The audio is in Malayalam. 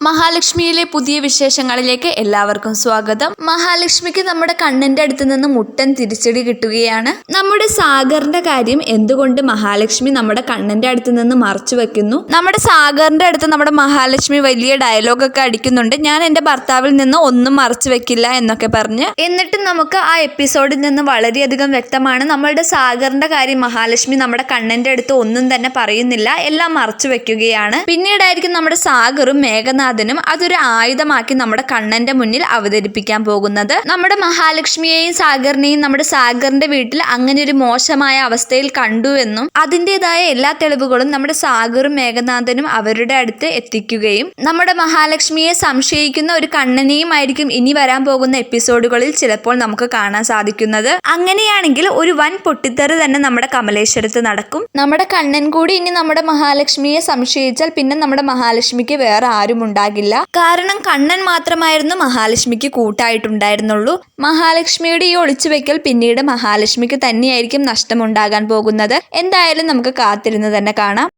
മഹാലക്ഷ്മിയിലെ പുതിയ വിശേഷങ്ങളിലേക്ക് എല്ലാവർക്കും സ്വാഗതം. മഹാലക്ഷ്മിക്ക് നമ്മുടെ കണ്ണന്റെ അടുത്ത് നിന്ന് മുട്ടൻ തിരിച്ചടി കിട്ടുകയാണ്. നമ്മുടെ സാഗറിന്റെ കാര്യം എന്തുകൊണ്ട് മഹാലക്ഷ്മി നമ്മുടെ കണ്ണന്റെ അടുത്ത് നിന്ന് മറച്ചു വെക്കുന്നു? നമ്മുടെ സാഗറിന്റെ അടുത്ത് നമ്മുടെ മഹാലക്ഷ്മി വലിയ ഡയലോഗൊക്കെ അടിക്കുന്നുണ്ട്. ഞാൻ എന്റെ ഭർത്താവിൽ നിന്ന് ഒന്നും മറച്ചു വെക്കില്ല എന്നൊക്കെ പറഞ്ഞ്. എന്നിട്ടും നമുക്ക് ആ എപ്പിസോഡിൽ നിന്ന് വളരെയധികം വ്യക്തമാണ് നമ്മളുടെ സാഗറിന്റെ കാര്യം മഹാലക്ഷ്മി നമ്മുടെ കണ്ണന്റെ അടുത്ത് ഒന്നും തന്നെ പറയുന്നില്ല, എല്ലാം മറച്ചു വെക്കുകയാണ്. പിന്നീടായിരിക്കും നമ്മുടെ സാഗറും മേഘനാഥനും അതൊരു ആയുധമാക്കി നമ്മുടെ കണ്ണന്റെ മുന്നിൽ അവതരിപ്പിക്കാൻ പോകുന്നത്. നമ്മുടെ മഹാലക്ഷ്മിയെയും സാഗറിനെയും നമ്മുടെ സാഗറിന്റെ വീട്ടിൽ അങ്ങനെ ഒരു മോശമായ അവസ്ഥയിൽ കണ്ടുവെന്നും അതിൻ്റെതായ എല്ലാ തെളിവുകളും നമ്മുടെ സാഗറും മേഘനാഥനും അവരുടെ അടുത്ത് എത്തിക്കുകയും നമ്മുടെ മഹാലക്ഷ്മിയെ സംശയിക്കുന്ന ഒരു കണ്ണനെയും ആയിരിക്കും ഇനി വരാൻ പോകുന്ന എപ്പിസോഡുകളിൽ ചിലപ്പോൾ നമുക്ക് കാണാൻ സാധിക്കുന്നത്. അങ്ങനെയാണെങ്കിൽ ഒരു വൻ പൊട്ടിത്തെറി തന്നെ നമ്മുടെ കമലേശ്വരത്ത് നടക്കും. നമ്മുടെ കണ്ണൻ കൂടി ഇനി നമ്മുടെ മഹാലക്ഷ്മിയെ സംശയിച്ചാൽ പിന്നെ നമ്മുടെ മഹാലക്ഷ്മിക്ക് വേറെ ആരും ഉണ്ടാകില്ല. കാരണം കണ്ണൻ മാത്രമായിരുന്നു മഹാലക്ഷ്മിക്ക് കൂട്ടായിട്ടുണ്ടായിരുന്നുള്ളൂ. മഹാലക്ഷ്മിയുടെ ഈ ഒളിച്ചുവെക്കൽ പിന്നീട് മഹാലക്ഷ്മിക്ക് തന്നെയായിരിക്കും നഷ്ടമുണ്ടാകാൻ പോകുന്നത്. എന്തായാലും നമുക്ക് കാത്തിരുന്ന് തന്നെ കാണാം.